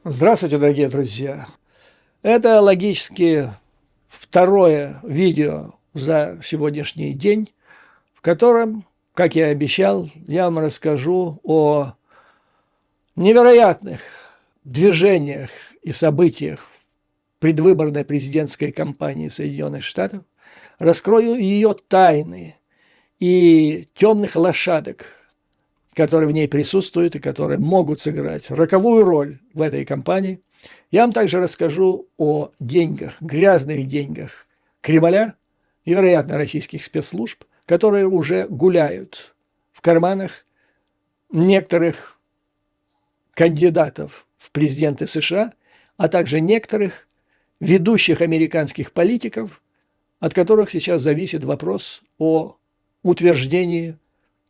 Здравствуйте, дорогие друзья! Это логически второе видео за сегодняшний день, в котором, как я и обещал, я вам расскажу о невероятных движениях и событиях в предвыборной президентской кампании Соединенных Штатов, раскрою ее тайны и темных лошадок, которые в ней присутствуют и которые могут сыграть роковую роль в этой кампании. Я вам также расскажу о деньгах, грязных деньгах Кремля и, вероятно, российских спецслужб, которые уже гуляют в карманах некоторых кандидатов в президенты США, а также некоторых ведущих американских политиков, от которых сейчас зависит вопрос о утверждении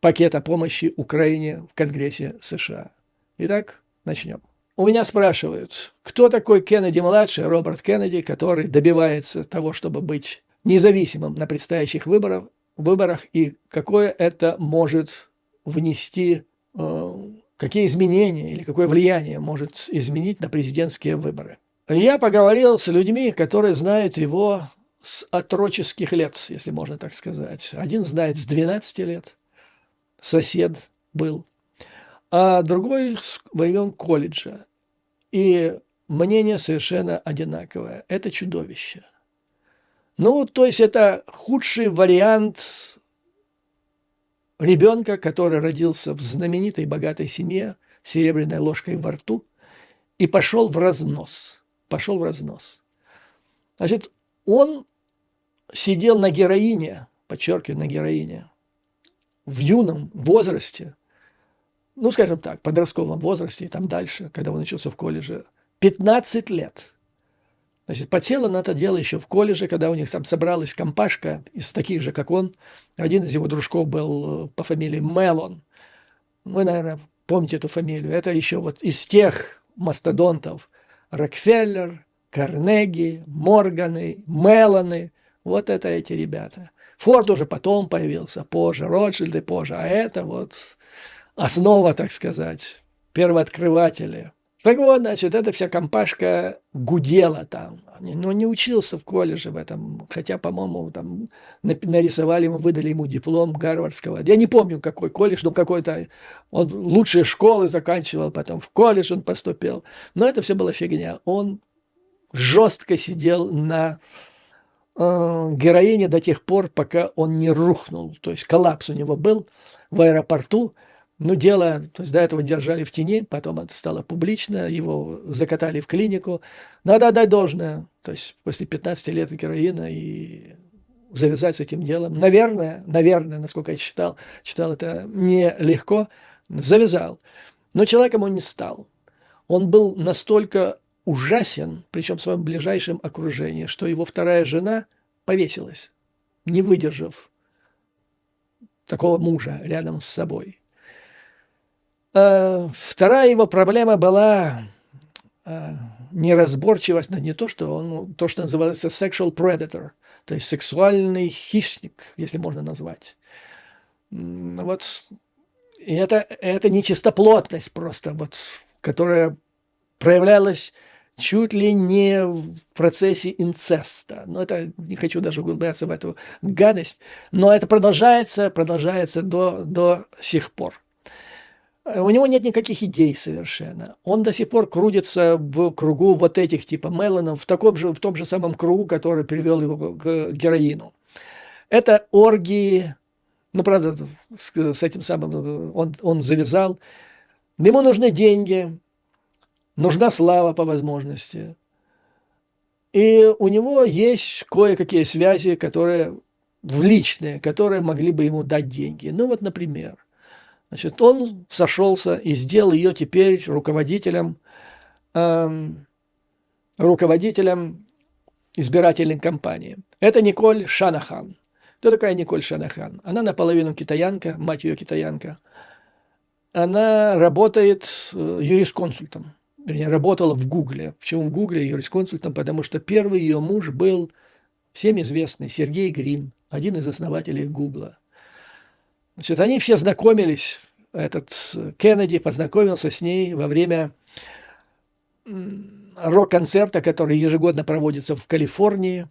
пакета помощи Украине в Конгрессе США. Итак, начнем. У меня спрашивают, кто такой Кеннеди-младший, Роберт Кеннеди, который добивается того, чтобы быть независимым на предстоящих выборах, и какое это может внести, какие изменения или какое влияние может изменить на президентские выборы. Я поговорил с людьми, которые знают его с отроческих лет, если можно так сказать. Один знает с 12 лет, сосед был, а другой с времен колледжа. И мнение совершенно одинаковое. Это чудовище. Ну, то есть это худший вариант ребенка, который родился в знаменитой богатой семье, с серебряной ложкой во рту, и пошел в разнос. Пошел в разнос. Значит, он сидел на героине, подчеркиваю, на героине, в юном возрасте, ну, скажем так, подростковом возрасте и там дальше, когда он учился в колледже, 15 лет. Значит, подсела на это дело еще в колледже, когда у них там собралась компашка из таких же, как он. Один из его дружков был по фамилии Меллон. Вы, наверное, помните эту фамилию. Это еще вот из тех мастодонтов. Рокфеллер, Карнеги, Морганы, Меллоны. Вот это эти ребята. Форд уже потом появился, позже, Ротшильды позже. А это вот основа, так сказать, первооткрыватели. Так вот, значит, эта вся компашка гудела там. Но не учился в колледже в этом, хотя, по-моему, там нарисовали ему, выдали ему диплом гарвардского. Я не помню, какой колледж, но какой-то, он лучшие школы заканчивал, потом в колледж он поступил. Но это все была фигня. Он жестко сидел на героине до тех пор, пока он не рухнул. То есть коллапс у него был в аэропорту. Ну, дело, то есть до этого держали в тени, потом это стало публично, его закатали в клинику. Надо отдать должное, то есть после 15 лет героина и завязать с этим делом. Наверное, насколько я читал это нелегко, завязал. Но человеком он не стал. Он был настолько ужасен, причем в своем ближайшем окружении, что его вторая жена повесилась, не выдержав такого мужа рядом с собой. Вторая его проблема была неразборчивость, но не то, что он, то, что называется sexual predator, то есть сексуальный хищник, если можно назвать. Вот. И это нечистоплотность просто, вот, которая проявлялась чуть ли не в процессе инцеста. Но это, не хочу даже углубляться в эту гадость, но это продолжается до сих пор. У него нет никаких идей совершенно. Он до сих пор крутится в кругу вот этих типа Меллонов, в том же самом кругу, который привел его к героину. Это оргии, ну, правда, с этим самым он завязал. Ему нужны деньги, нужна слава по возможности. И у него есть кое-какие связи, которые личные, которые могли бы ему дать деньги. Ну, вот, например, значит, он сошелся и сделал ее теперь руководителем избирательной кампании. Это Николь Шанахан. Кто такая Николь Шанахан? Она наполовину китаянка, мать ее китаянка. Она работает юрисконсультом. Вернее, работала в Гугле. Почему в Гугле юрисконсультом? Потому что первый ее муж был всем известный Сергей Грин, один из основателей Гугла. Значит, они все знакомились, этот Кеннеди познакомился с ней во время рок-концерта, который ежегодно проводится в Калифорнии,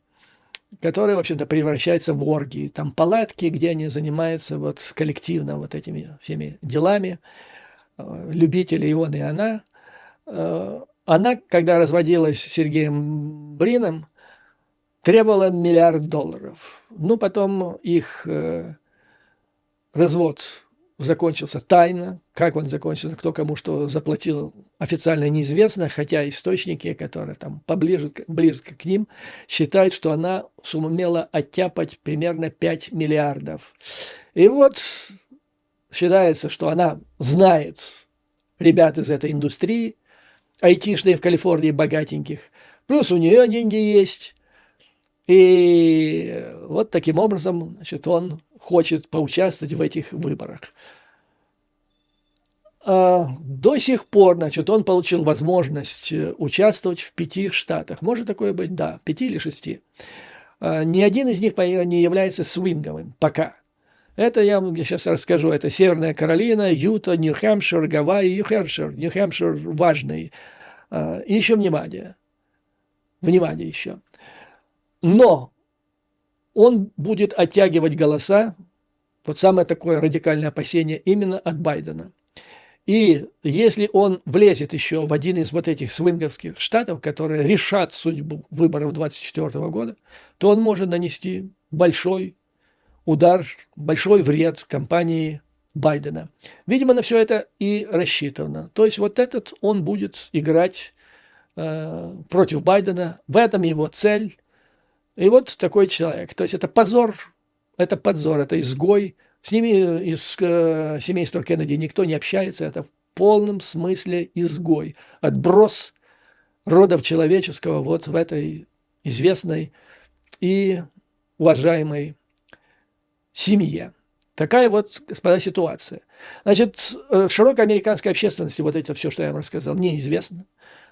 который, в общем-то, превращается в оргии. Там палатки, где они занимаются вот коллективно вот этими всеми делами. Любители, и он, и она. Она, когда разводилась с Сергеем Брином, требовала $1 миллиард. Ну, потом их развод закончился тайно. Как он закончился, кто кому что заплатил, официально неизвестно, хотя источники, которые там ближе к ним, считают, что она сумела оттяпать примерно 5 миллиардов. И вот считается, что она знает ребят из этой индустрии, айтишные в Калифорнии богатеньких, плюс у нее деньги есть. И вот таким образом, значит, он хочет поучаствовать в этих выборах. До сих пор, значит, он получил возможность участвовать в 5 штатах. Может такое быть? Да, 5 или 6. Ни один из них не является свинговым пока. Это я вам сейчас расскажу. Это Северная Каролина, Юта, Нью-Хэмпшир, Гавайи, Нью-Хэмпшир. Нью-Хэмпшир важный. И еще внимание. Внимание еще. Но он будет оттягивать голоса, вот самое такое радикальное опасение, именно от Байдена. И если он влезет еще в один из вот этих свинговских штатов, которые решат судьбу выборов 2024 года, то он может нанести большой удар, большой вред кампании Байдена. Видимо, на все это и рассчитано. То есть вот этот он будет играть против Байдена, в этом его цель. И вот такой человек. То есть это позор, это изгой. С ними из семейства Кеннеди никто не общается. Это в полном смысле изгой. Отброс родов человеческого вот в этой известной и уважаемой семье. Такая вот, господа, ситуация. Значит, широкой американской общественности вот это все, что я вам рассказал, неизвестно.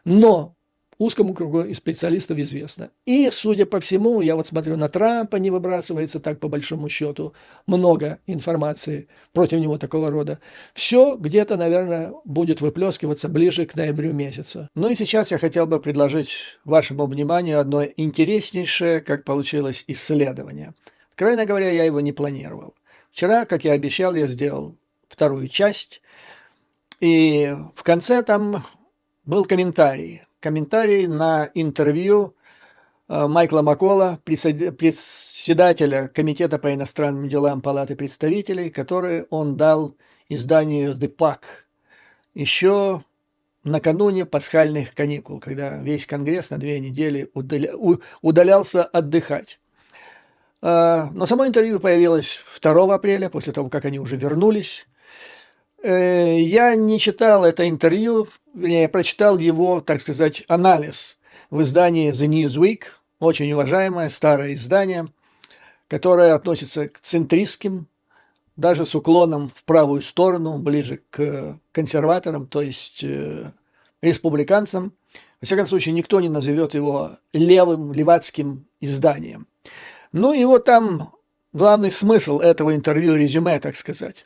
Но узкому кругу и специалистов известно. И, судя по всему, я вот смотрю на Трампа, не выбрасывается так по большому счету много информации против него такого рода. Все где-то, наверное, будет выплескиваться ближе к ноябрю месяцу. Ну и сейчас я хотел бы предложить вашему вниманию одно интереснейшее, как получилось, исследование. Откровенно говоря, я его не планировал. Вчера, как я обещал, я сделал 2-ю часть. И в конце там был комментарий. Комментарий на интервью Майкла Маккола, председателя Комитета по иностранным делам Палаты представителей, который он дал изданию The Pack еще накануне пасхальных каникул, когда весь Конгресс на 2 недели удалялся отдыхать. Но само интервью появилось 2 апреля, после того, как они уже вернулись. Я не читал это интервью, вернее, я прочитал его, так сказать, анализ в издании The Newsweek, очень уважаемое старое издание, которое относится к центристским, даже с уклоном в правую сторону, ближе к консерваторам, то есть республиканцам. Во всяком случае, никто не назовет его левым, левацким изданием. Ну и вот там главный смысл этого интервью, резюме, так сказать.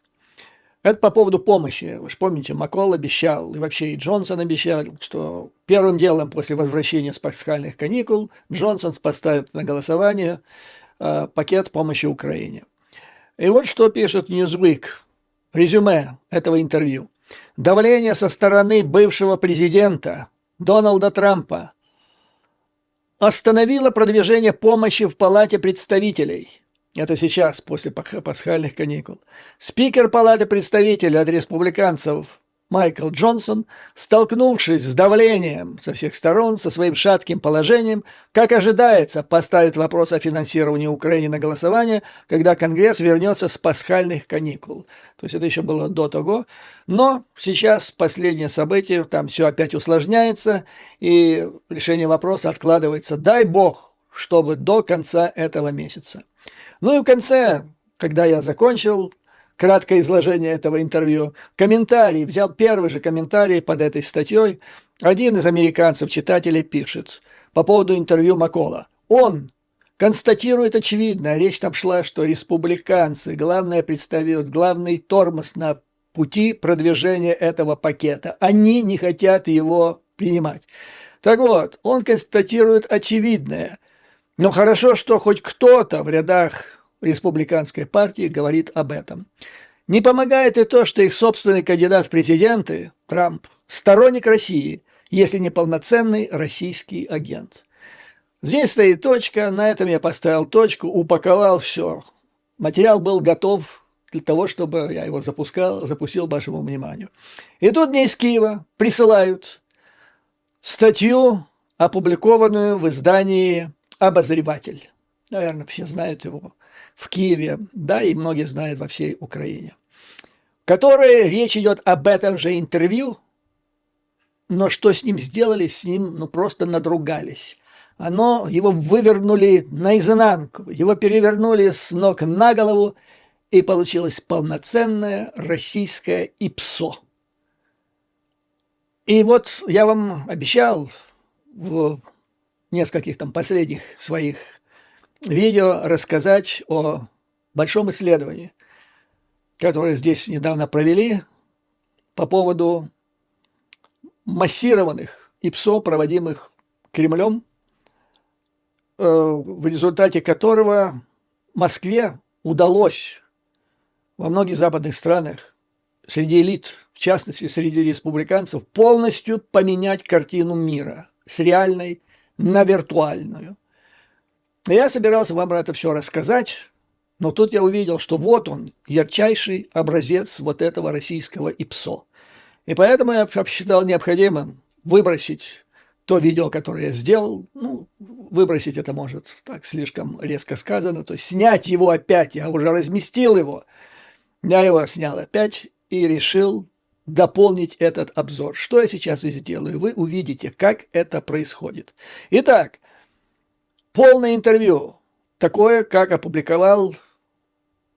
Это по поводу помощи. Вы же помните, Маккол обещал, и вообще и Джонсон обещал, что первым делом после возвращения с пасхальных каникул Джонсон поставит на голосование пакет помощи Украине. И вот что пишет Newsweek, резюме этого интервью. Давление со стороны бывшего президента Дональда Трампа остановило продвижение помощи в Палате представителей. Это сейчас, после пасхальных каникул. Спикер Палаты представителей от республиканцев Майкл Джонсон, столкнувшись с давлением со всех сторон, со своим шатким положением, как ожидается, поставит вопрос о финансировании Украины на голосование, когда Конгресс вернется с пасхальных каникул. То есть это еще было до того. Но сейчас последнее событие, там все опять усложняется, и решение вопроса откладывается, дай бог, чтобы до конца этого месяца. Ну и в конце, когда я закончил краткое изложение этого интервью, комментарий, взял первый же комментарий под этой статьей, один из американцев-читателей пишет по поводу интервью Маккола. Он констатирует очевидно, речь там шла, что республиканцы, главный тормоз на пути продвижения этого пакета. Они не хотят его принимать. Так вот, он констатирует очевидное. Но хорошо, что хоть кто-то в рядах республиканской партии говорит об этом. Не помогает и то, что их собственный кандидат в президенты, Трамп, сторонник России, если не полноценный российский агент. Здесь стоит точка, на этом я поставил точку, упаковал все. Материал был готов для того, чтобы я его запустил вашему вниманию. И тут мне из Киева присылают статью, опубликованную в издании «Обозреватель». Наверное, все знают его в Киеве, да, и многие знают во всей Украине. В которой речь идет об этом же интервью, но что с ним сделали, с ним просто надругались. Его вывернули наизнанку, его перевернули с ног на голову, и получилось полноценное российское ИПСО. И вот я вам обещал в нескольких последних своих видео рассказать о большом исследовании, которое здесь недавно провели по поводу массированных ИПСО, проводимых Кремлем, в результате которого Москве удалось во многих западных странах среди элит, в частности среди республиканцев, полностью поменять картину мира с реальной на виртуальную. Я собирался вам это все рассказать, но тут я увидел, что вот он, ярчайший образец вот этого российского ИПСО. И поэтому я посчитал необходимым выбросить то видео, которое я сделал. Выбросить это может так слишком резко сказано, то есть снять его опять, я уже разместил его. Я его снял опять и решил дополнить этот обзор. Что я сейчас и сделаю, вы увидите, как это происходит. Итак, полное интервью, такое, как опубликовал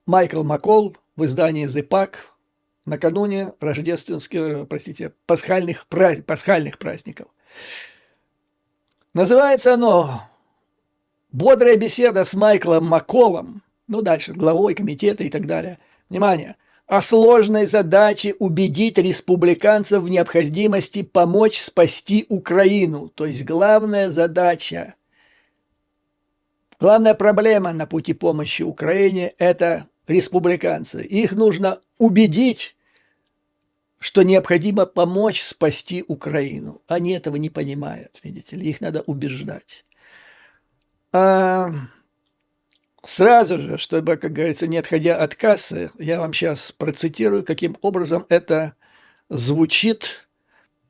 Майкл Маккол в издании The Pack накануне пасхальных праздников. Называется оно «Бодрая беседа с Майклом Макколом», дальше, главой комитета и так далее. Внимание! О сложной задаче убедить республиканцев в необходимости помочь спасти Украину. То есть главная задача, главная проблема на пути помощи Украине – это республиканцы. Их нужно убедить, что необходимо помочь спасти Украину. Они этого не понимают, видите ли, их надо убеждать. Сразу же, чтобы, как говорится, не отходя от кассы, я вам сейчас процитирую, каким образом это звучит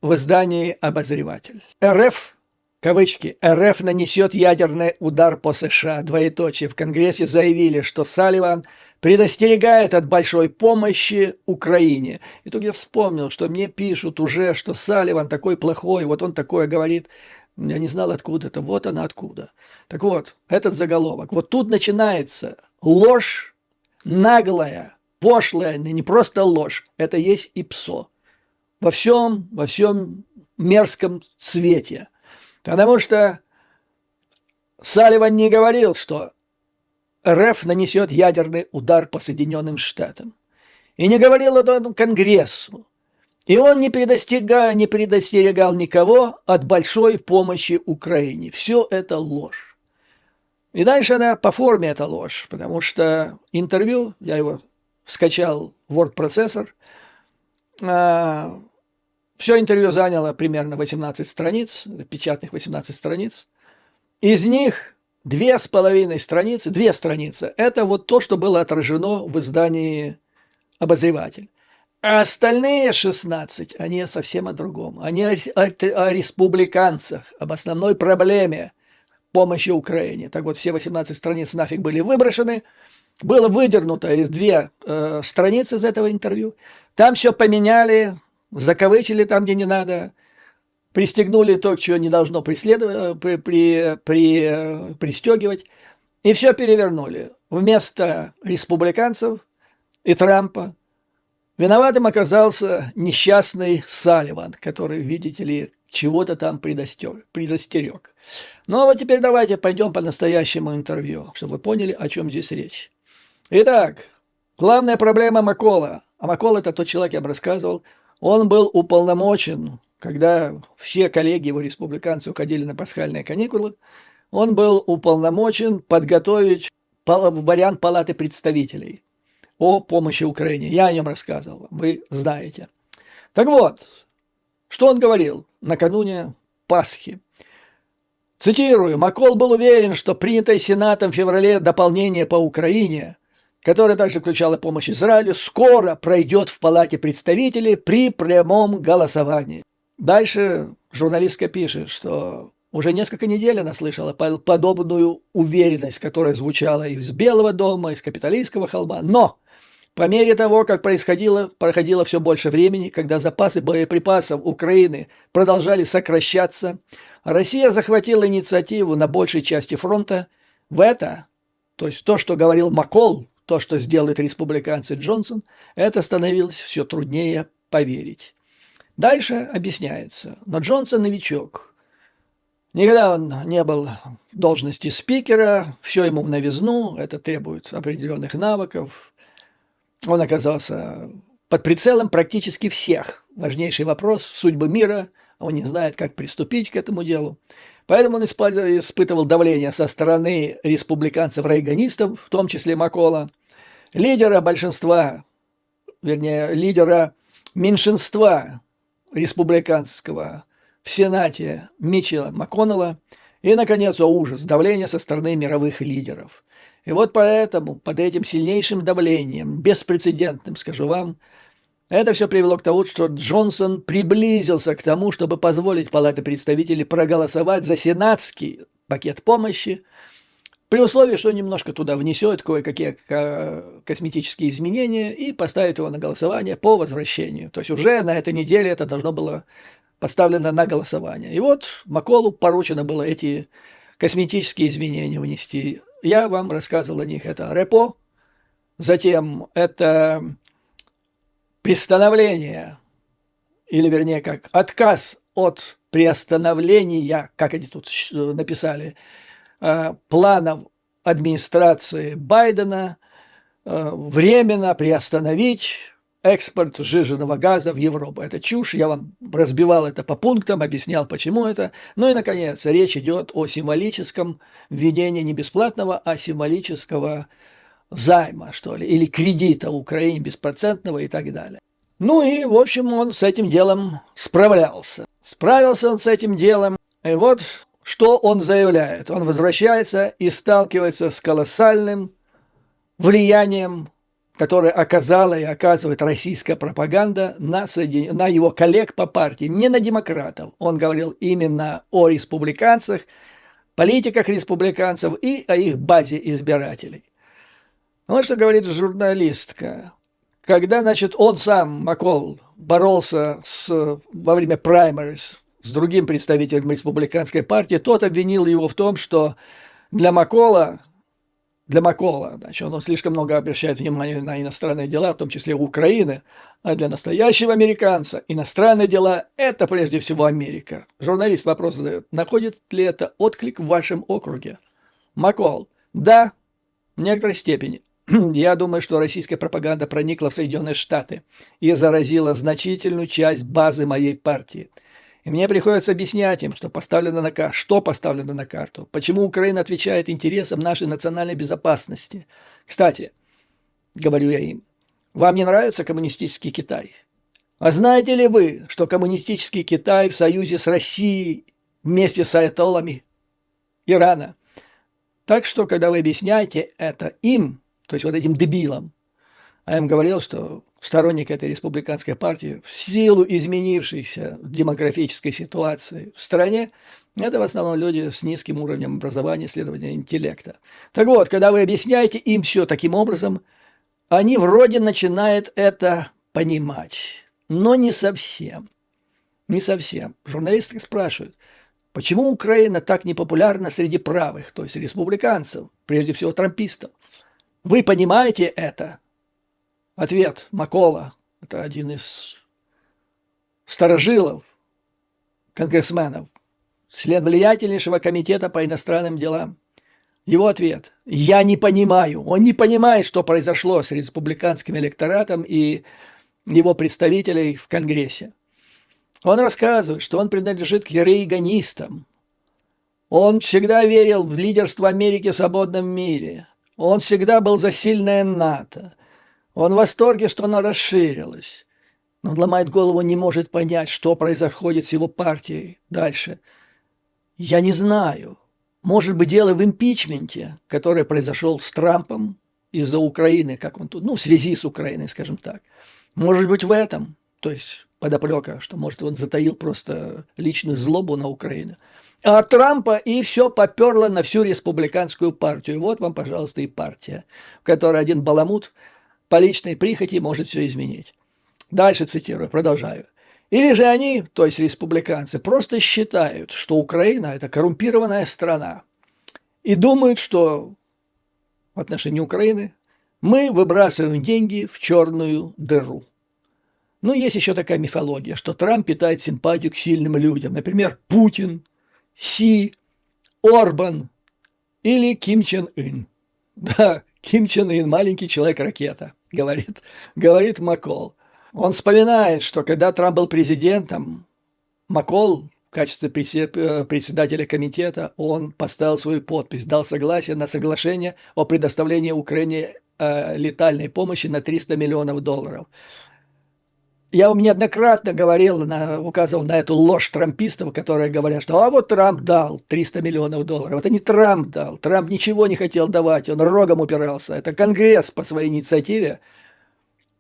в издании «Обозреватель». РФ, кавычки, РФ нанесет ядерный удар по США, двоеточие. В Конгрессе заявили, что Салливан предостерегает от большой помощи Украине. И тут я вспомнил, что мне пишут уже, что Салливан такой плохой, вот он такое говорит. Я не знал, откуда это. Вот она откуда. Так вот, этот заголовок. Вот тут начинается ложь наглая, пошлая, не просто ложь. Это есть ИПСО. Во всем мерзком цвете. Потому что Салливан не говорил, что РФ нанесет ядерный удар по Соединенным Штатам. И не говорил это Конгрессу. И он не предостерегал никого от большой помощи Украине. Все это ложь. И дальше она по форме это ложь, потому что интервью, я его скачал в Word-процессор, все интервью заняло примерно 18 страниц, печатных 18 страниц. Из них 2,5 страницы, 2 страницы, это вот то, что было отражено в издании «Обозреватель». А остальные 16, они совсем о другом. Они о республиканцах, об основной проблеме помощи Украине. Так вот, все 18 страниц нафиг были выброшены. Было выдернуто 2 страницы из этого интервью. Там все поменяли, закавычили там, где не надо, пристегнули то, чего не должно пристегивать, и все перевернули. Вместо республиканцев и Трампа виноватым оказался несчастный Салливан, который, видите ли, чего-то там предостерег. Ну, а вот теперь давайте пойдем по настоящему интервью, чтобы вы поняли, о чем здесь речь. Итак, главная проблема Маккола. А Маккол – это тот человек, я вам рассказывал, он был уполномочен когда все коллеги его республиканцы уходили на пасхальные каникулы, он был уполномочен подготовить вариант Палаты представителей о помощи Украине. Я о нем рассказывал, вы знаете. Так вот, что он говорил накануне Пасхи? Цитирую, Макол был уверен, что принятое Сенатом в феврале дополнение по Украине, которое также включало помощь Израилю, скоро пройдет в Палате представителей при прямом голосовании. Дальше журналистка пишет, что уже несколько недель она слышала подобную уверенность, которая звучала из Белого дома, из Капитолийского холма, но по мере того, как проходило все больше времени, когда запасы боеприпасов Украины продолжали сокращаться, Россия захватила инициативу на большей части фронта. В это, то есть то, что говорил Макол, то, что сделает республиканцы Джонсон, это становилось все труднее поверить. Дальше объясняется, но Джонсон новичок. Никогда он не был в должности спикера, все ему в новизну, это требует определенных навыков. Он оказался под прицелом практически всех. Важнейший вопрос судьбы мира, он не знает, как приступить к этому делу. Поэтому он испытывал давление со стороны республиканцев-рейганистов, в том числе Макола, лидера меньшинства республиканского в Сенате Митча МакКоннелла и, наконец, ужас, давление со стороны мировых лидеров. И вот поэтому, под этим сильнейшим давлением, беспрецедентным, скажу вам, это все привело к тому, что Джонсон приблизился к тому, чтобы позволить Палате представителей проголосовать за сенатский пакет помощи, при условии, что немножко туда внесет кое-какие косметические изменения и поставит его на голосование по возвращению. То есть уже на этой неделе это должно было поставлено на голосование. И вот Маколу поручено было эти косметические изменения внести. Я вам рассказывал о них. Это РЕПО, затем это приостановление, или вернее как отказ от приостановления, как они тут написали, планов администрации Байдена временно приостановить экспорт сжиженного газа в Европу. Это чушь, я вам разбивал это по пунктам, объяснял, почему это. Ну и, наконец, речь идет о символическом введении не бесплатного, а символического займа, что ли, или кредита Украине беспроцентного и так далее. Ну и, в общем, он с этим делом справлялся. Справился он с этим делом, и вот что он заявляет. Он возвращается и сталкивается с колоссальным влиянием, которое оказала и оказывает российская пропаганда на его коллег по партии, не на демократов. Он говорил именно о республиканцах, политиках республиканцев и о их базе избирателей. Вот что говорит журналистка. Когда, значит, он сам, Макол, боролся во время праймерис с другим представителем республиканской партии, тот обвинил его в том, что для Макола, значит, он слишком много обращает внимания на иностранные дела, в том числе Украины, а для настоящего американца иностранные дела – это прежде всего Америка. Журналист вопрос задает, находит ли это отклик в вашем округе? Макол: да, в некоторой степени. Я думаю, что российская пропаганда проникла в Соединенные Штаты и заразила значительную часть базы моей партии. И мне приходится объяснять им, что поставлено на карту, почему Украина отвечает интересам нашей национальной безопасности. Кстати, говорю я им, вам не нравится коммунистический Китай? А знаете ли вы, что коммунистический Китай в союзе с Россией вместе с аятоллами Ирана? Так что, когда вы объясняете это им, то есть вот этим дебилам, а я им говорил, что сторонник этой республиканской партии в силу изменившейся демографической ситуации в стране, это в основном люди с низким уровнем образования, следовательно, интеллекта. Так вот, когда вы объясняете им все таким образом, они вроде начинают это понимать, но не совсем. Не совсем. Журналисты спрашивают, почему Украина так непопулярна среди правых, то есть республиканцев, прежде всего трампистов? Вы понимаете это? Ответ Макола, это один из старожилов, конгрессменов, член влиятельнейшего комитета по иностранным делам. Его ответ: я не понимаю. Он не понимает, что произошло с республиканским электоратом и его представителей в Конгрессе. Он рассказывает, что он принадлежит к рейганистам. Он всегда верил в лидерство Америки в свободном мире. Он всегда был за сильное НАТО. Он в восторге, что оно расширилось. Но он ломает голову, не может понять, что происходит с его партией дальше. Я не знаю. Может быть, дело в импичменте, который произошел с Трампом из-за Украины, как он тут, ну, в связи с Украиной, скажем так. Может быть, в этом, то есть подоплека, что, может, он затаил просто личную злобу на Украину. А Трампа и все поперло на всю республиканскую партию. Вот вам, пожалуйста, и партия, в которой один баламут по личной прихоти может все изменить. Дальше цитирую, продолжаю. Или же они, то есть республиканцы, просто считают, что Украина – это коррумпированная страна, и думают, что в отношении Украины мы выбрасываем деньги в черную дыру. Ну, есть еще такая мифология, что Трамп питает симпатию к сильным людям, например, Путин, Си, Орбан или Ким Чен Ын. Да, Ким Чен Ын, маленький человек-ракета, говорит Маккол. Он вспоминает, что когда Трамп был президентом, Маккол в качестве председателя комитета, он поставил свою подпись, дал согласие на соглашение о предоставлении Украине летальной помощи на $300 миллионов. Я вам неоднократно говорил, указывал на эту ложь трампистов, которые говорят, что а вот Трамп дал $300 миллионов. Это не Трамп дал. Трамп ничего не хотел давать, он рогом упирался. Это Конгресс по своей инициативе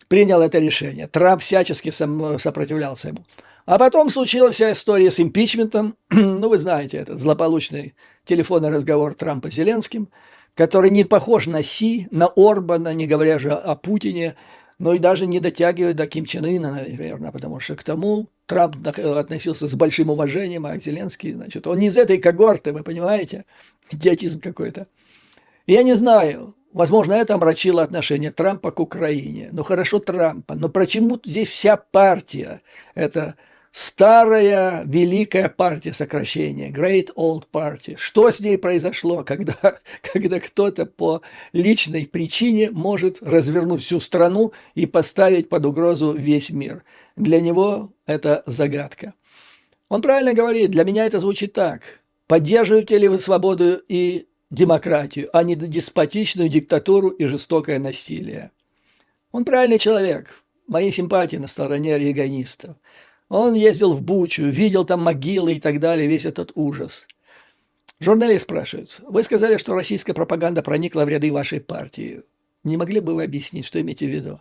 принял это решение. Трамп всячески сопротивлялся ему. А потом случилась вся история с импичментом. Ну, вы знаете, это злополучный телефонный разговор Трампа с Зеленским, который не похож на Си, на Орбана, не говоря же о Путине, но и даже не дотягивает до Ким Чен Ына, наверное, потому что к тому Трамп относился с большим уважением, а Зеленский, значит, он не из этой когорты, вы понимаете? Идиотизм какой-то. Я не знаю, возможно, это омрачило отношение Трампа к Украине. Ну, хорошо Трампа, но почему здесь вся партия, это старая великая партия сокращения, Great Old Party. Что с ней произошло, когда кто-то по личной причине может развернуть всю страну и поставить под угрозу весь мир? Для него это загадка. Он правильно говорит, для меня это звучит так. Поддерживаете ли вы свободу и демократию, а не деспотичную диктатуру и жестокое насилие? Он правильный человек. Мои симпатии на стороне рейганистов. Он ездил в Бучу, видел там могилы и так далее, весь этот ужас. Журналист спрашивает, вы сказали, что российская пропаганда проникла в ряды вашей партии. Не могли бы вы объяснить, что имеете в виду?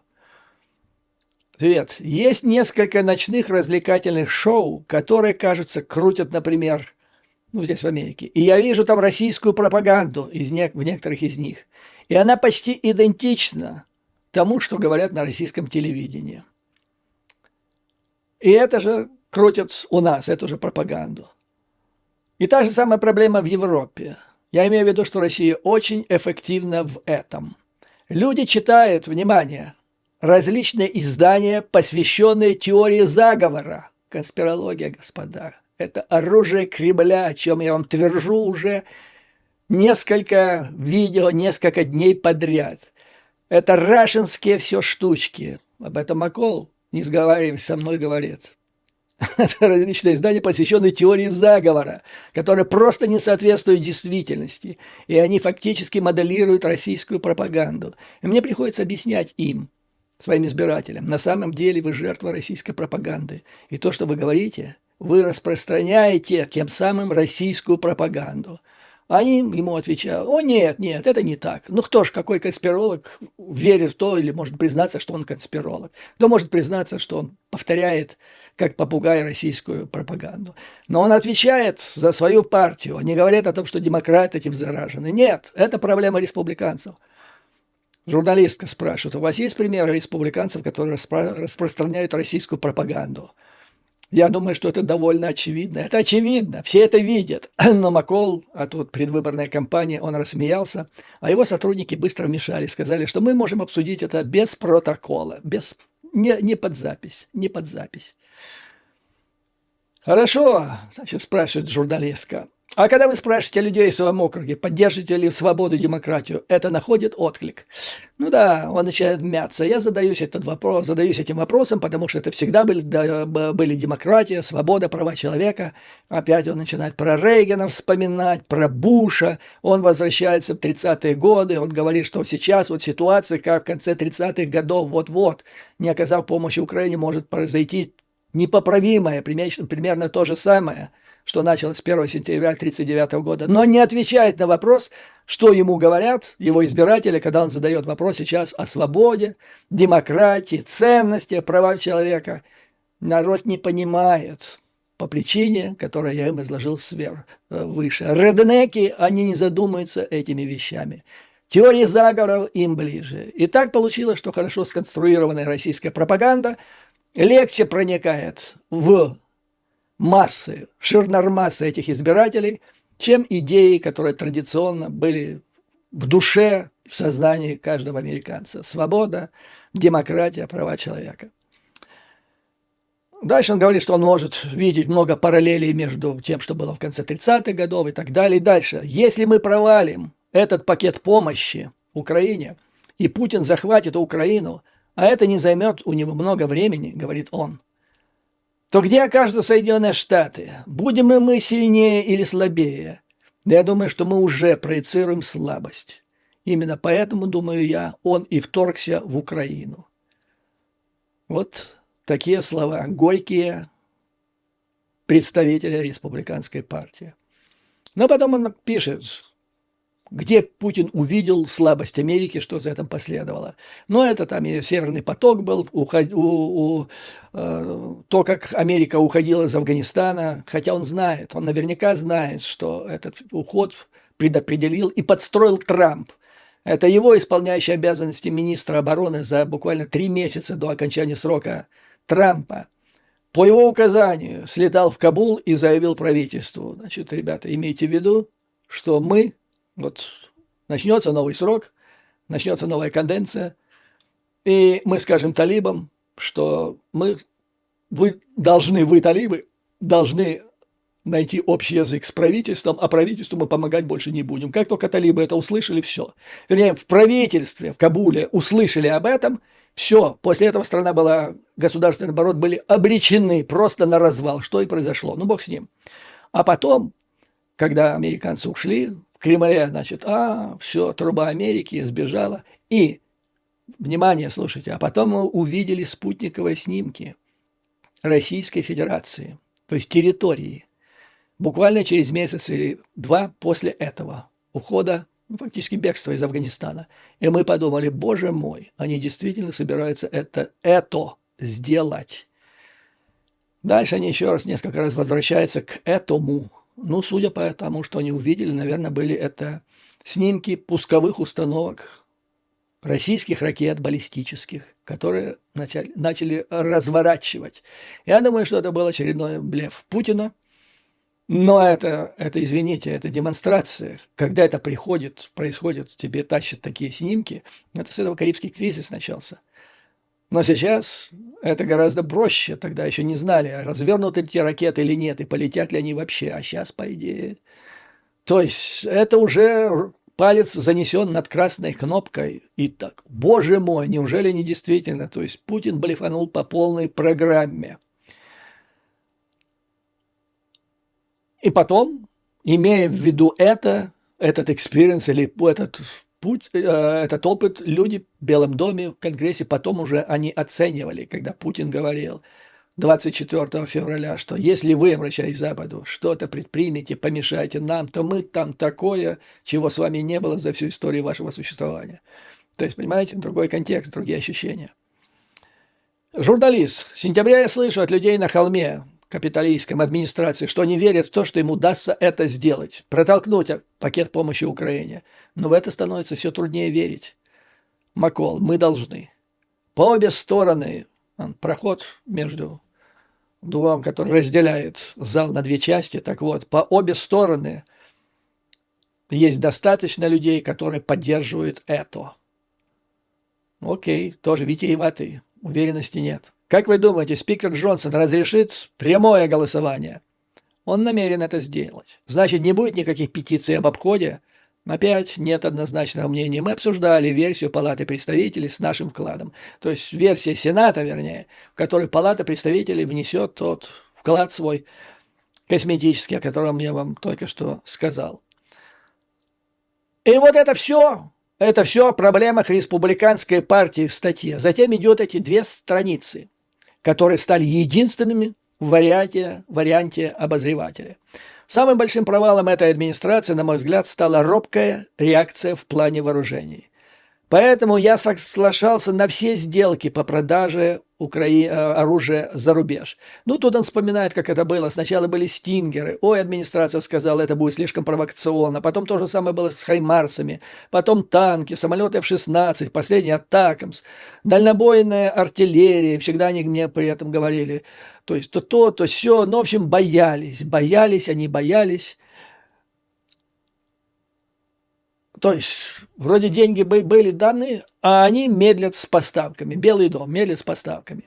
Ответ. Есть несколько ночных развлекательных шоу, которые, кажется, крутят, например, ну, здесь в Америке. И я вижу там российскую пропаганду в некоторых из них. И она почти идентична тому, что говорят на российском телевидении. И это же крутят у нас, эту же пропаганду. И та же самая проблема в Европе. Я имею в виду, что Россия очень эффективна в этом. Люди читают, внимание, различные издания, посвященные теории заговора. Конспирология, господа. Это оружие Кремля, о чем я вам твержу уже несколько видео, несколько дней подряд. Это рашенские все штучки. Об этом Маккол, не сговариваясь со мной, говорит. Это различные издания, посвященные теории заговора, которые просто не соответствуют действительности. И они фактически моделируют российскую пропаганду. И мне приходится объяснять им, своим избирателям, на самом деле вы жертва российской пропаганды. И то, что вы говорите, вы распространяете тем самым российскую пропаганду. Они ему отвечают, о нет, это не так. Ну кто ж, какой конспиролог верит в то или может признаться, что он конспиролог? Кто может признаться, что он повторяет, как попугай, российскую пропаганду? Но он отвечает за свою партию. Они говорят о том, что демократы этим заражены. Нет, это проблема республиканцев. Журналистка спрашивает, у вас есть примеры республиканцев, которые распространяют российскую пропаганду? Я думаю, что это довольно очевидно. Это очевидно, все это видят. Но Маккол, а тут предвыборная кампания, он рассмеялся, а его сотрудники быстро вмешались, сказали, что мы можем обсудить это без протокола, не под запись, не под запись. Хорошо, значит, спрашивает журналистка. А когда вы спрашиваете людей в своем округе, поддержите ли свободу и демократию, это находит отклик. Ну да, он начинает мяться. Я задаюсь этим вопросом, потому что это всегда были демократия, свобода, права человека. Опять он начинает про Рейгана вспоминать, про Буша. Он возвращается в 30-е годы, он говорит, что сейчас вот ситуация, как в конце 30-х годов, вот-вот, не оказав помощи Украине, может произойти непоправимое, примерно то же самое, что началось с 1 сентября 1939 года, но не отвечает на вопрос, что ему говорят его избиратели, когда он задает вопрос сейчас о свободе, демократии, ценности, правах человека. Народ не понимает по причине, которую я им изложил выше. Реднеки, они не задумываются этими вещами. Теории заговоров им ближе. И так получилось, что хорошо сконструированная российская пропаганда легче проникает в массы, ширнормассы этих избирателей, чем идеи, которые традиционно были в душе, в сознании каждого американца. Свобода, демократия, права человека. Дальше он говорит, что он может видеть много параллелей между тем, что было в конце 30-х годов и так далее. И дальше. Если мы провалим этот пакет помощи Украине, и Путин захватит Украину, а это не займет у него много времени, говорит он, то где окажутся Соединенные Штаты? Будем ли мы сильнее или слабее? Да я думаю, что мы уже проецируем слабость. Именно поэтому, думаю я, он и вторгся в Украину. Вот такие слова, горькие представители республиканской партии. Но потом он пишет, где Путин увидел слабость Америки, что за этим последовало. Но это там и Северный поток был, то, как Америка уходила из Афганистана, хотя он знает, он наверняка знает, что этот уход предопределил и подстроил Трамп. Это его исполняющий обязанности министра обороны за буквально 3 месяца до окончания срока Трампа. По его указанию слетал в Кабул и заявил правительству, значит, ребята, имейте в виду, что мы, вот начнется новый срок, начнется новая каденция, и мы скажем талибам, что вы, талибы, должны найти общий язык с правительством, а правительству мы помогать больше не будем. Как только талибы это услышали, все. Вернее, в правительстве, в Кабуле услышали об этом, все. После этого страна была, государственный оборот были обречены просто на развал, что и произошло. Ну, бог с ним. А потом, когда американцы ушли, в Кремле, значит, все, труба Америки сбежала. И, внимание, слушайте, а потом мы увидели спутниковые снимки Российской Федерации, то есть территории, буквально через месяц или 2 после этого ухода, фактически бегства из Афганистана. И мы подумали, боже мой, они действительно собираются это сделать. Дальше они еще несколько раз возвращаются к этому. Ну, судя по тому, что они увидели, наверное, были это снимки пусковых установок российских ракет баллистических, которые начали разворачивать. Я думаю, что это был очередной блеф Путина. Но это, извините, это демонстрация. Когда это происходит, тебе тащат такие снимки, это с этого Карибский кризис начался. Но сейчас это гораздо проще. Тогда еще не знали, развернуты ли те ракеты или нет, и полетят ли они вообще. А сейчас, по идее... То есть это уже палец занесен над красной кнопкой. И так, боже мой, неужели не действительно? То есть Путин блефанул по полной программе. И потом, имея в виду этот экспириенс или этот путь, этот опыт, люди в Белом доме, в Конгрессе потом уже они оценивали, когда Путин говорил 24 февраля, что если вы, обращаясь к Западу, что-то предпримете, помешаете нам, то мы там такое, чего с вами не было за всю историю вашего существования. То есть, понимаете, другой контекст, другие ощущения. Журналист. С сентября я слышу от людей на холме, капиталистском администрации, что они верят в то, что им удастся это сделать, протолкнуть пакет помощи Украине. Но в это становится все труднее верить. Макол, мы должны. По обе стороны, проход между двумя, который разделяет зал на 2 части, так вот, по обе стороны есть достаточно людей, которые поддерживают это. Окей, тоже витиеватый, уверенности нет. Как вы думаете, спикер Джонсон разрешит прямое голосование? Он намерен это сделать. Значит, не будет никаких петиций об обходе. Опять нет однозначного мнения. Мы обсуждали версию Палаты представителей с нашим вкладом. То есть версия Сената, вернее, в которой Палата представителей внесет тот вклад свой косметический, о котором я вам только что сказал. И вот это все о проблемах республиканской партии в статье. Затем идет эти 2 страницы, которые стали единственными в варианте обозревателя. Самым большим провалом этой администрации, на мой взгляд, стала робкая реакция в плане вооружений. Поэтому я соглашался на все сделки по продаже оружия за рубеж. Ну, тут он вспоминает, как это было. Сначала были стингеры. Ой, администрация сказала, это будет слишком провокационно. Потом то же самое было с хаймарсами. Потом танки, самолеты F-16, последний атакамс, дальнобойная артиллерия. Всегда они мне при этом говорили. То есть то все. Ну, в общем, боялись. Они боялись. То есть, вроде деньги были даны, а они медлят с поставками. Белый дом медлит с поставками.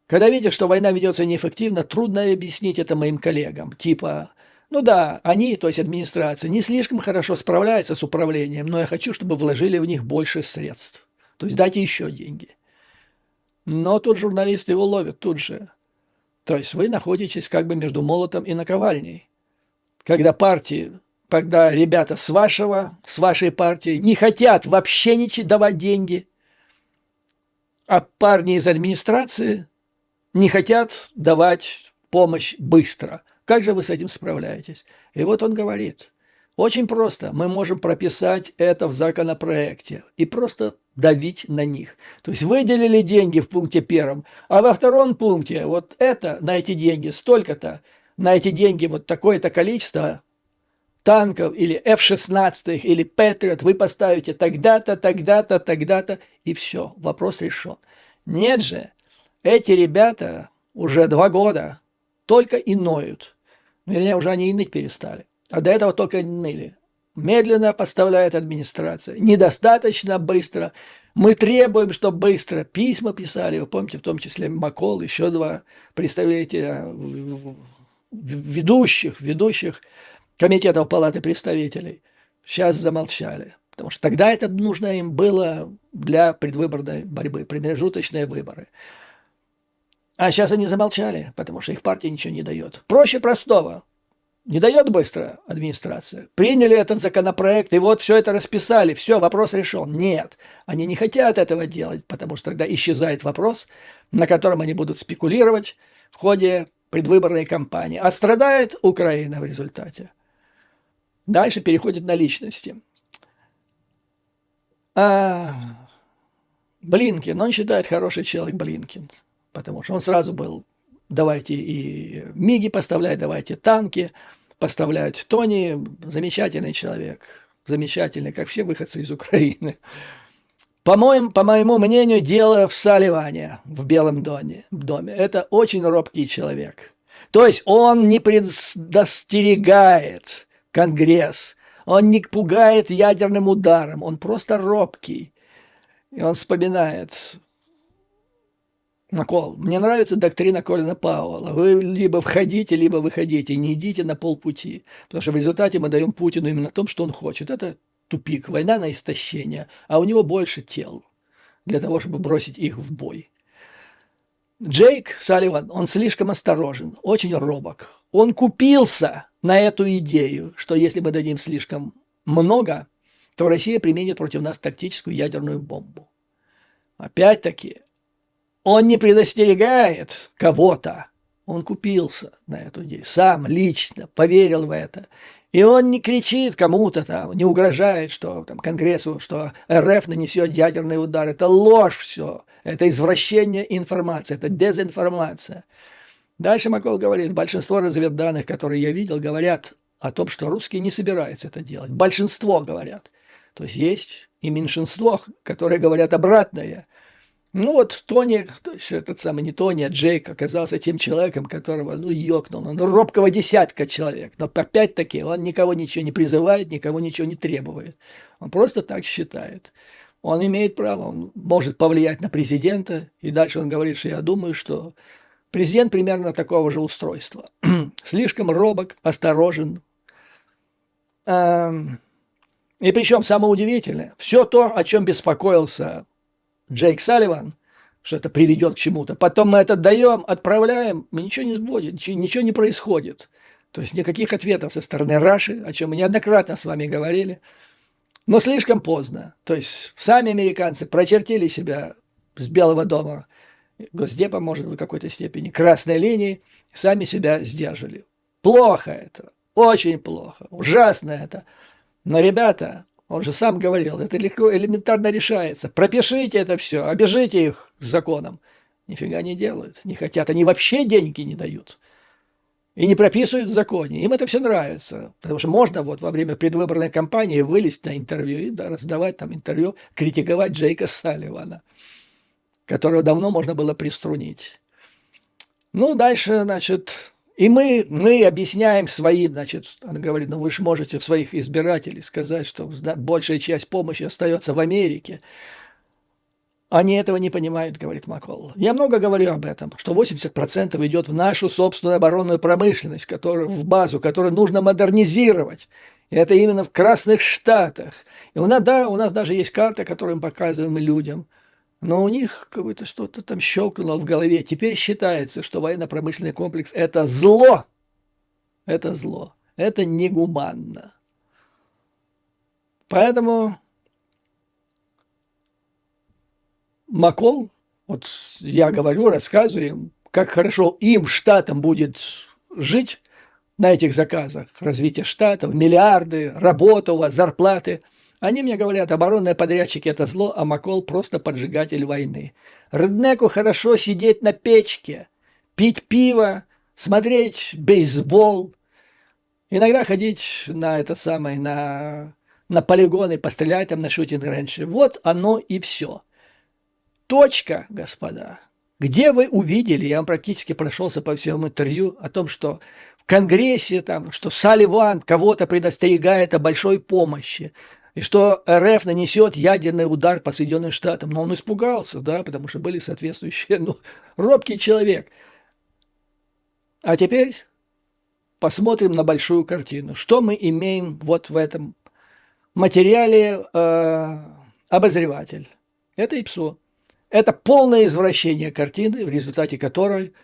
Когда видишь, что война ведется неэффективно, трудно объяснить это моим коллегам. Типа, ну да, они, то есть администрация, не слишком хорошо справляются с управлением, но я хочу, чтобы вложили в них больше средств. То есть дайте еще деньги. Но тут журналисты его ловят тут же. То есть вы находитесь как бы между молотом и наковальней. Когда ребята с вашей партии не хотят вообще ничего давать деньги, а парни из администрации не хотят давать помощь быстро. Как же вы с этим справляетесь? И вот он говорит, очень просто, мы можем прописать это в законопроекте и просто давить на них. То есть выделили деньги в пункте 1, а во 2 пункте вот это, на эти деньги столько-то, на эти деньги вот такое-то количество танков или F-16 или Patriot вы поставите тогда-то, тогда-то, тогда-то, и все, вопрос решен. Нет же, эти ребята уже 2 года только и ноют. Вернее, уже они и ныть перестали. А до этого только ныли. Медленно поставляет администрация. Недостаточно быстро. Мы требуем, чтобы быстро. Письма писали, вы помните, в том числе Макол, еще 2 представителя ведущих комитетов Палаты представителей. Сейчас замолчали. Потому что тогда это нужно им было для предвыборной борьбы, промежуточные выборы. А сейчас они замолчали, потому что их партия ничего не дает. Проще простого. Не дает быстро администрация. Приняли этот законопроект, и вот все это расписали, все, вопрос решен. Нет, они не хотят этого делать, потому что тогда исчезает вопрос, на котором они будут спекулировать в ходе предвыборной кампании. А страдает Украина в результате. Дальше переходит на личности. Блинкен, он считает хороший человек Блинкен, потому что он сразу был, давайте и МИГи поставлять, давайте танки поставлять. Тони замечательный человек, замечательный, как все выходцы из Украины. По моему мнению, дело в Салливане, в Белом доме. Это очень робкий человек. То есть он не предостерегает Конгресс, он не пугает ядерным ударом, он просто робкий. И он вспоминает: Макол, мне нравится доктрина Колина Пауэлла. Вы либо входите, либо выходите, не идите на полпути. Потому что в результате мы даем Путину именно то, что он хочет. Это тупик, война на истощение, а у него больше тел для того, чтобы бросить их в бой. Джейк Салливан, он слишком осторожен, очень робок. Он купился на эту идею, что если мы дадим слишком много, то Россия применит против нас тактическую ядерную бомбу. Опять-таки, он не предостерегает кого-то, он купился на эту идею, сам лично поверил в это. И он не кричит кому-то там, не угрожает, что там Конгрессу, что РФ нанесет ядерный удар. Это ложь все, это извращение информации, это дезинформация. Дальше Макол говорит, большинство разведданных, которые я видел, говорят о том, что русские не собираются это делать. Большинство говорят. То есть и меньшинство, которые говорят обратное. Ну вот Тони, то есть этот самый не Тони, а Джейк оказался тем человеком, которого, ёкнул. Он робкого десятка человек. Но опять-таки он никого ничего не призывает, никого ничего не требует. Он просто так считает. Он имеет право, он может повлиять на президента. И дальше он говорит, что я думаю, что Президент примерно такого же устройства. Слишком робок, осторожен. И причем самое удивительное, все то, о чем беспокоился Джейк Салливан, что это приведет к чему-то, потом мы это даем, отправляем, ничего не будет, ничего не происходит. То есть никаких ответов со стороны Раши, о чем мы неоднократно с вами говорили, но слишком поздно. То есть сами американцы прочертили себя с Белого дома, Госдепа, может, в какой-то степени, красной линии, сами себя сдержали. Плохо это, очень плохо, ужасно это. Но, ребята, он же сам говорил, это легко, элементарно решается. Пропишите это все, обяжите их законом. Нифига не делают, не хотят. Они вообще деньги не дают. И не прописывают в законе. Им это все нравится. Потому что можно вот во время предвыборной кампании вылезть на интервью и раздавать там интервью, критиковать Джейка Салливана, которого давно можно было приструнить. Ну, дальше, значит... И мы объясняем своим, значит, он говорит, ну вы же можете своих избирателей сказать, что большая часть помощи остается в Америке. Они этого не понимают, говорит Маккол. Я много говорю об этом, что 80% идет в нашу собственную оборонную промышленность, в базу, которую нужно модернизировать. И это именно в Красных Штатах. И у нас даже есть карта, которую мы показываем людям. Но у них какое-то что-то там щелкнуло в голове. Теперь считается, что военно-промышленный комплекс – это зло. Это зло. Это негуманно. Поэтому Маккол, вот я говорю, рассказываю им, как хорошо им, штатам, будет жить на этих заказах. Развитие штатов, миллиарды, работа у вас, зарплаты. Они мне говорят, оборонные подрядчики – это зло, а Маккол – просто поджигатель войны. Реднеку хорошо сидеть на печке, пить пиво, смотреть бейсбол, иногда ходить на полигоны, пострелять там на шутинг-рейнже. Вот оно и все. Точка, господа. Где вы увидели, я вам практически прошелся по всему интервью, о том, что в Конгрессе, там, что Салливан кого-то предостерегает о большой помощи, и что РФ нанесет ядерный удар по Соединенным Штатам. Но он испугался, да, потому что были соответствующие, робкий человек. А теперь посмотрим на большую картину. Что мы имеем вот в этом материале обозреватель? Это ИПСО. Это полное извращение картины, в результате которой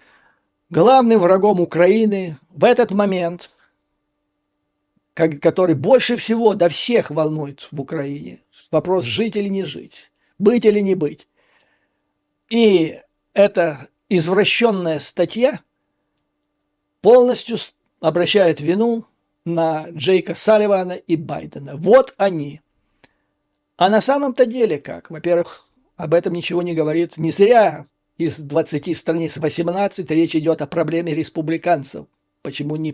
главным врагом Украины в этот момент, который больше всего до всех волнует в Украине. Вопрос, жить или не жить, быть или не быть. И эта извращенная статья полностью обращает вину на Джейка Салливана и Байдена. Вот они. А на самом-то деле как? Во-первых, об этом ничего не говорит. Не зря из 20 страниц 18 речь идет о проблеме республиканцев. Почему не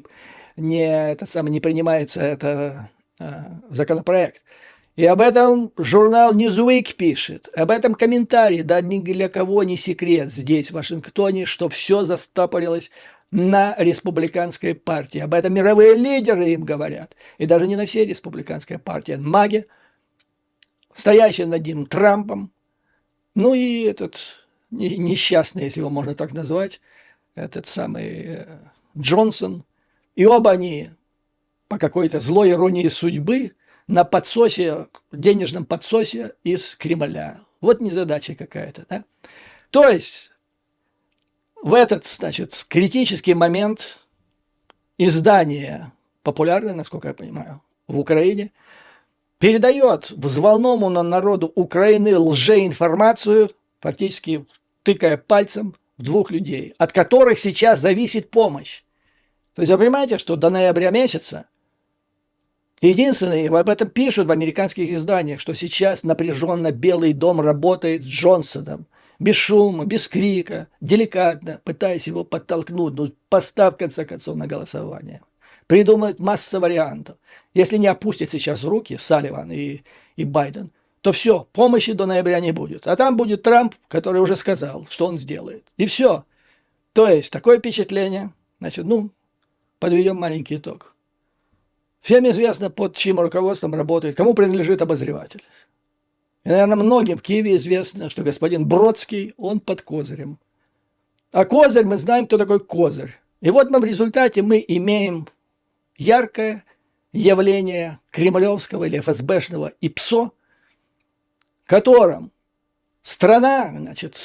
принимается этот законопроект. И об этом журнал Newsweek пишет, об этом комментарии, да ни для кого не секрет здесь, в Вашингтоне, что все застопорилось на республиканской партии. Об этом мировые лидеры им говорят. И даже не на всей республиканской партии, на МАГе, стоящий над ним Трампом, ну и этот несчастный, если его можно так назвать, этот самый Джонсон. И оба они по какой-то злой иронии судьбы на подсосе, денежном подсосе из Кремля. Вот незадача какая-то, да? То есть в этот, значит, критический момент издание, популярное, насколько я понимаю, в Украине, передает взволнованному народу Украины лжеинформацию, фактически тыкая пальцем в двух людей, от которых сейчас зависит помощь. То есть вы понимаете, что до ноября месяца единственное, об этом пишут в американских изданиях, что сейчас напряженно Белый дом работает с Джонсоном, без шума, без крика, деликатно, пытаясь его подтолкнуть, ну, поставь в конце концов на голосование. Придумают массу вариантов. Если не опустят сейчас руки Салливан и Байден, то все, помощи до ноября не будет. А там будет Трамп, который уже сказал, что он сделает. И все. То есть такое впечатление, значит, подведем маленький итог. Всем известно, под чьим руководством работает, кому принадлежит обозреватель. И, наверное, многим в Киеве известно, что господин Бродский, он под козырем. А козырь, мы знаем, кто такой козырь. И вот мы в результате мы имеем яркое явление кремлевского или ФСБшного ИПСО, которым страна, значит,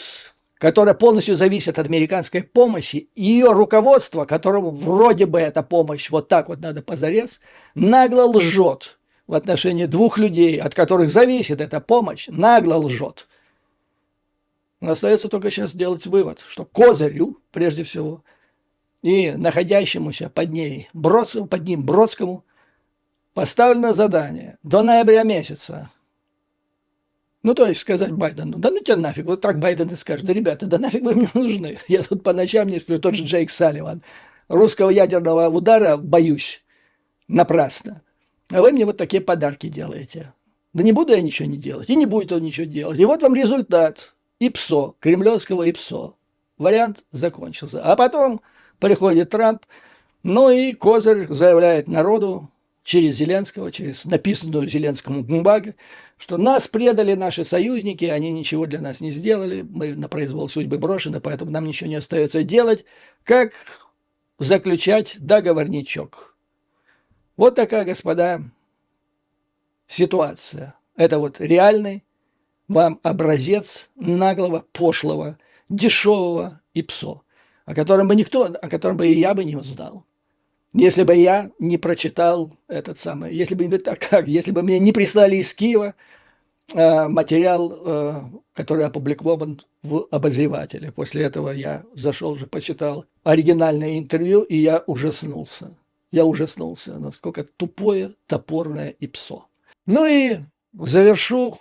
которая полностью зависит от американской помощи, и ее руководство, которому вроде бы эта помощь вот так вот надо позарез, нагло лжет в отношении двух людей, от которых зависит эта помощь, нагло лжет. Но остается только сейчас сделать вывод, что козырю, прежде всего, и находящемуся под ним Бродскому поставлено задание до ноября месяца. Ну, то есть сказать Байдену, да ну тебя нафиг, вот так Байден и скажет, да, ребята, да нафиг вы мне нужны, я тут по ночам не сплю, тот же Джейк Салливан, русского ядерного удара боюсь напрасно, а вы мне вот такие подарки делаете. Да не буду я ничего не делать, и не будет он ничего делать. И вот вам результат ИПСО, кремлевского ИПСО. Вариант закончился. А потом приходит Трамп, ну и козырь заявляет народу, через Зеленского, через написанную Зеленскому бумагу, что нас предали наши союзники, они ничего для нас не сделали, мы на произвол судьбы брошены, поэтому нам ничего не остается делать, как заключать договорничок. Вот такая, господа, ситуация. Это вот реальный вам образец наглого, пошлого, дешевого ИПСО, о котором бы и я бы не узнал. Если бы я не прочитал если бы мне не прислали из Киева материал, который опубликован в «Обозревателе». После этого я зашел уже, почитал оригинальное интервью, и я ужаснулся. Насколько тупое, топорное ИПСО. Ну и завершу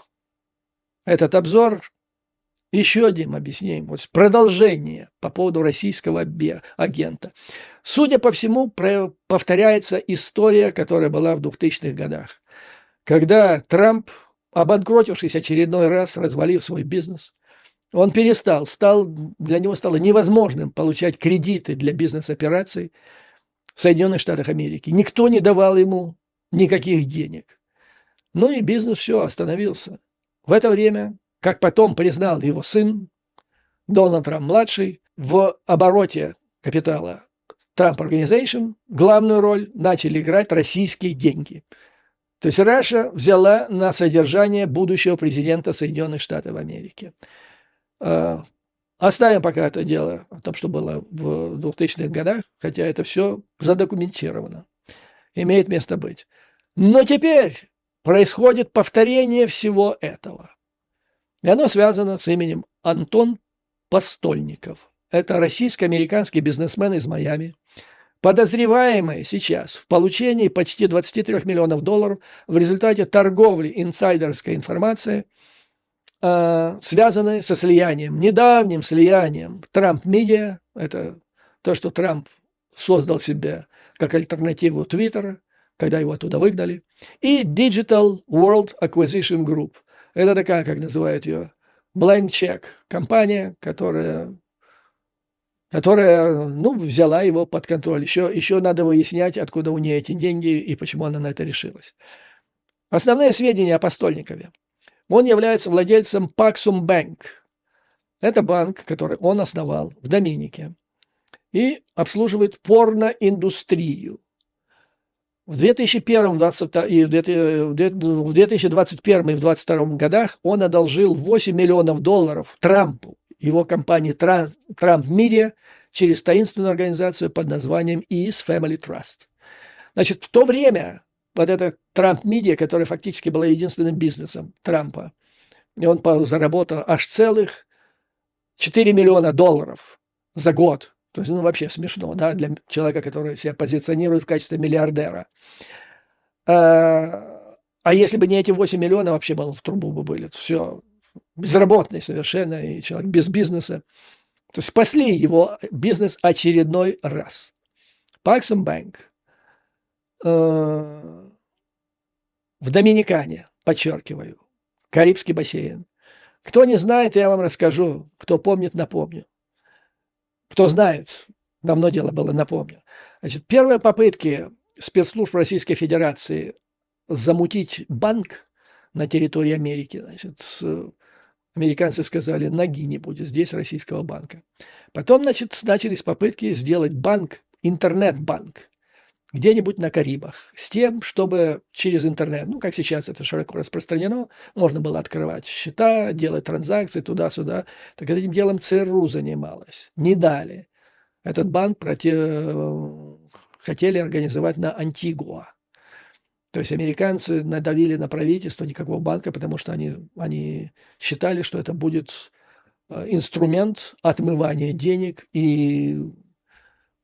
этот обзор еще одним объяснением, вот продолжение по поводу российского агента. Судя по всему, повторяется история, которая была в 2000-х годах, когда Трамп, обанкротившись очередной раз, развалив свой бизнес, он для него стало невозможным получать кредиты для бизнес-операций в Соединенных Штатах Америки. Никто не давал ему никаких денег. Ну и бизнес все остановился. В это время, как потом признал его сын, Дональд Трамп-младший, в обороте капитала Trump Organization главную роль начали играть российские деньги. То есть Раша взяла на содержание будущего президента Соединенных Штатов Америки. Оставим пока это дело о том, что было в 2000-х годах, хотя это все задокументировано, имеет место быть. Но теперь происходит повторение всего этого. И оно связано с именем Антон Постольников. Это российско-американский бизнесмен из Майами, подозреваемый сейчас в получении почти 23 миллионов долларов в результате торговли инсайдерской информацией, связанной со слиянием, недавним слиянием Trump Media, это то, что Трамп создал себе как альтернативу Твиттера, когда его оттуда выгнали, и Digital World Acquisition Group. Это такая, как называют ее, blank check, компания, которая взяла его под контроль. Еще надо выяснять, откуда у нее эти деньги и почему она на это решилась. Основные сведения о Постольникове. Он является владельцем Paxum Bank. Это банк, который он основал в Доминике и обслуживает порноиндустрию. В 2021 и в 2022 годах он одолжил 8 миллионов долларов Трампу, его компании Trump Media, через таинственную организацию под названием ES Family Trust. Значит, в то время вот эта Trump Media, которая фактически была единственным бизнесом Трампа, и он заработал аж целых 4 миллиона долларов за год. То есть, вообще смешно, да, для человека, который себя позиционирует в качестве миллиардера. А если бы не эти 8 миллионов, вообще бы в трубу бы были. Все, безработный совершенно, и человек без бизнеса. То есть спасли его бизнес очередной раз. Paxum Bank в Доминикане, подчеркиваю, Карибский бассейн. Кто не знает, я вам расскажу. Кто помнит, напомню. Кто знает, давно дело было, напомню. Значит, первые попытки спецслужб Российской Федерации замутить банк на территории Америки, значит, Американцы сказали, ноги не будет здесь российского банка. Потом, значит, начались попытки сделать банк, интернет-банк, где-нибудь на Карибах, с тем, чтобы через интернет, ну, как сейчас это широко распространено, можно было открывать счета, делать транзакции туда-сюда. Так этим делом ЦРУ занималась. Не дали. Этот банк хотели организовать на Антигуа. То есть американцы надавили на правительство, никакого банка, потому что они считали, что это будет инструмент отмывания денег и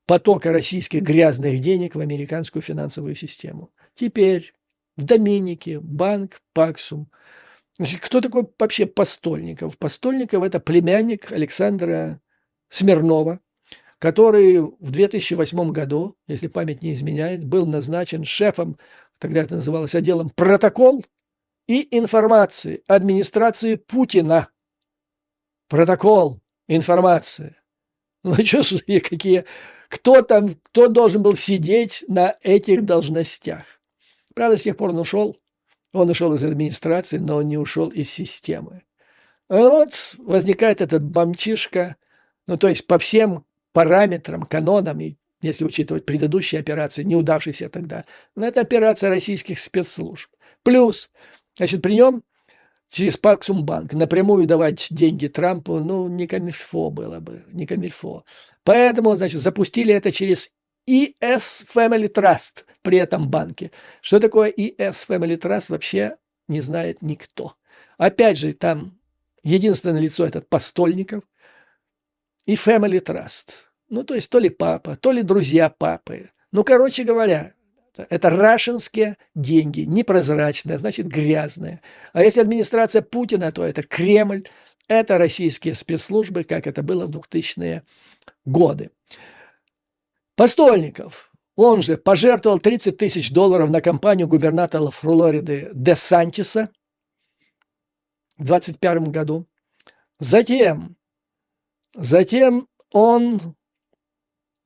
потока российских грязных денег в американскую финансовую систему. Теперь в Доминике банк Паксум. Значит, кто такой вообще Постольников? Постольников – это племянник Александра Смирнова, который в 2008 году, если память не изменяет, был назначен шефом, тогда это называлось отделом протокол и информации администрации Путина. Протокол, информация. Ну, что ж, какие... Кто должен был сидеть на этих должностях? Правда, с тех пор он ушел из администрации, но он не ушел из системы. Вот возникает этот бомчишка, ну, то есть по всем параметрам, канонам, и если учитывать предыдущие операции, неудавшиеся тогда, но это операция российских спецслужб. Плюс, значит, при нем через Паксумбанк напрямую давать деньги Трампу, ну, не было бы, не камильфо. Поэтому, значит, запустили это через ES Family Trust при этом банке. Что такое ES Family Trust, вообще не знает никто. Опять же, там единственное лицо – это Постольников и Family Trust. Ну, то есть то ли папа, то ли друзья папы. Ну, короче говоря, это рашенские деньги, непрозрачные, значит, грязные. А если администрация Путина, то это Кремль, это российские спецслужбы, как это было в 2000-е годы. Постольников, он же пожертвовал $30 тысяч на кампанию губернатора Флориды Де Сантиса в 2021 году. Затем он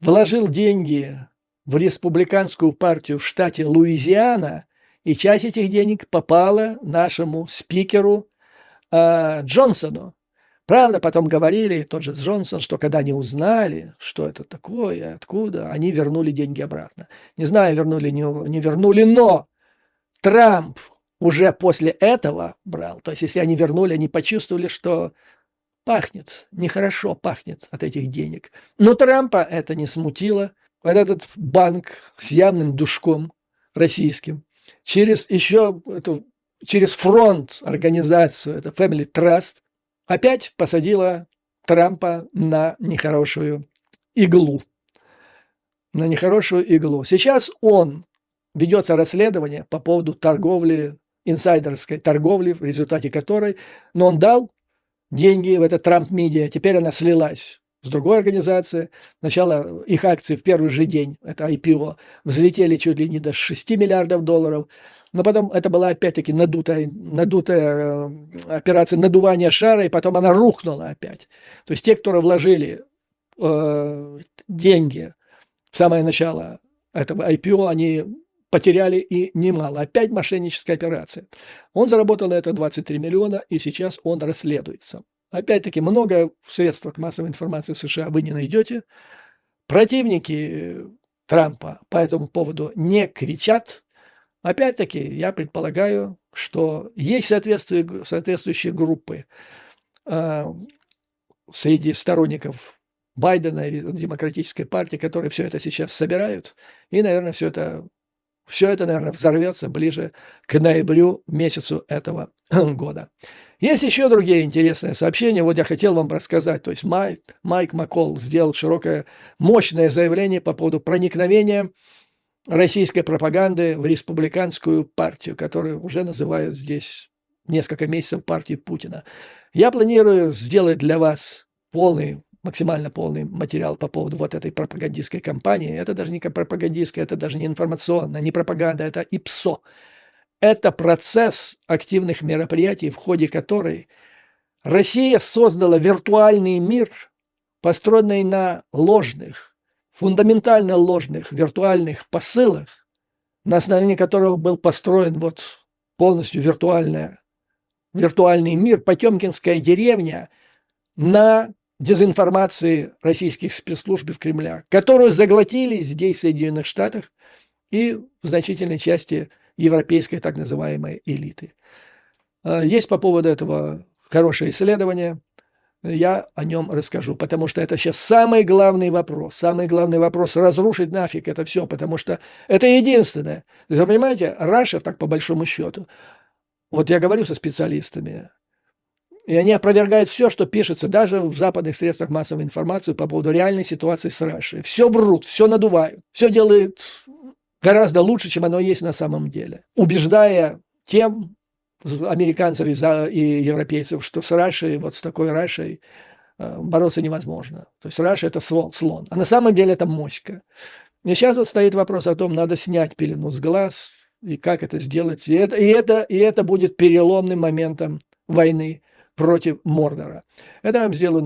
вложил деньги в республиканскую партию в штате Луизиана, и часть этих денег попала нашему спикеру Джонсону. Правда, потом говорили, тот же Джонсон, что когда они узнали, что это такое, откуда, они вернули деньги обратно. Не знаю, вернули, не вернули, но Трамп уже после этого брал. То есть, если они вернули, они почувствовали, что пахнет, нехорошо пахнет от этих денег. Но Трампа это не смутило. Вот этот банк с явным душком российским через фронт организацию, это Family Trust, опять посадила Трампа на нехорошую иглу. На нехорошую иглу. Сейчас ведется расследование по поводу торговли, инсайдерской торговли, в результате которой, но он дал деньги в это Трамп Медиа, теперь она слилась с другой организацией. Сначала их акции в первый же день, это IPO, взлетели чуть ли не до $6 миллиардов, но потом это была опять-таки надутая операция надувания шара, и потом она рухнула опять. То есть те, кто вложили деньги в самое начало этого IPO, они потеряли и немало. Опять мошенническая операция. Он заработал на это 23 миллиона, и сейчас он расследуется. Опять-таки, много в средствах массовой информации в США вы не найдете. Противники Трампа по этому поводу не кричат. Опять-таки, я предполагаю, что есть соответствующие группы среди сторонников Байдена и Демократической партии, которые все это сейчас собирают. И, наверное, все это, наверное, взорвется ближе к ноябрю месяцу этого года. Есть еще другие интересные сообщения. Вот я хотел вам рассказать. То есть Майк Маккол сделал широкое, мощное заявление по поводу проникновения российской пропаганды в республиканскую партию, которую уже называют здесь несколько месяцев партией Путина. Я планирую сделать для вас максимально полный материал по поводу вот этой пропагандистской кампании. Это даже не пропагандистская, это даже не информационная, не пропаганда, это ИПСО. Это процесс активных мероприятий, в ходе которой Россия создала виртуальный мир, построенный на ложных, фундаментально ложных виртуальных посылах, на основании которого был построен вот полностью виртуальная виртуальный мир, потемкинская деревня на дезинформации российских спецслужб в Кремля, которую заглотили здесь, в Соединенных Штатах, и в значительной части европейской так называемой элиты. Есть по поводу этого хорошее исследование, я о нем расскажу, потому что это сейчас самый главный вопрос. Самый главный вопрос – разрушить нафиг это все, потому что это единственное. Вы понимаете, Раша, так по большому счету, вот я говорю со специалистами, и они опровергают все, что пишется, даже в западных средствах массовой информации по поводу реальной ситуации с Рашей. Все врут, все надувают, все делают гораздо лучше, чем оно есть на самом деле, убеждая тем американцев и европейцев, что с Рашей, вот с такой Рашей бороться невозможно. То есть Раша – это слон, а на самом деле это моська. И сейчас вот стоит вопрос о том, надо снять пелену с глаз, и как это сделать. И это будет переломным моментом войны против Мордора. Это я вам сделаю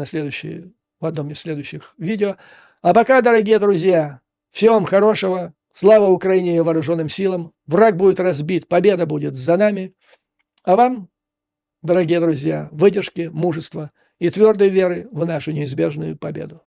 в одном из следующих видео. А пока, дорогие друзья, всего вам хорошего. Слава Украине и вооруженным силам. Враг будет разбит, победа будет за нами. А вам, дорогие друзья, выдержки, мужества и твердой веры в нашу неизбежную победу.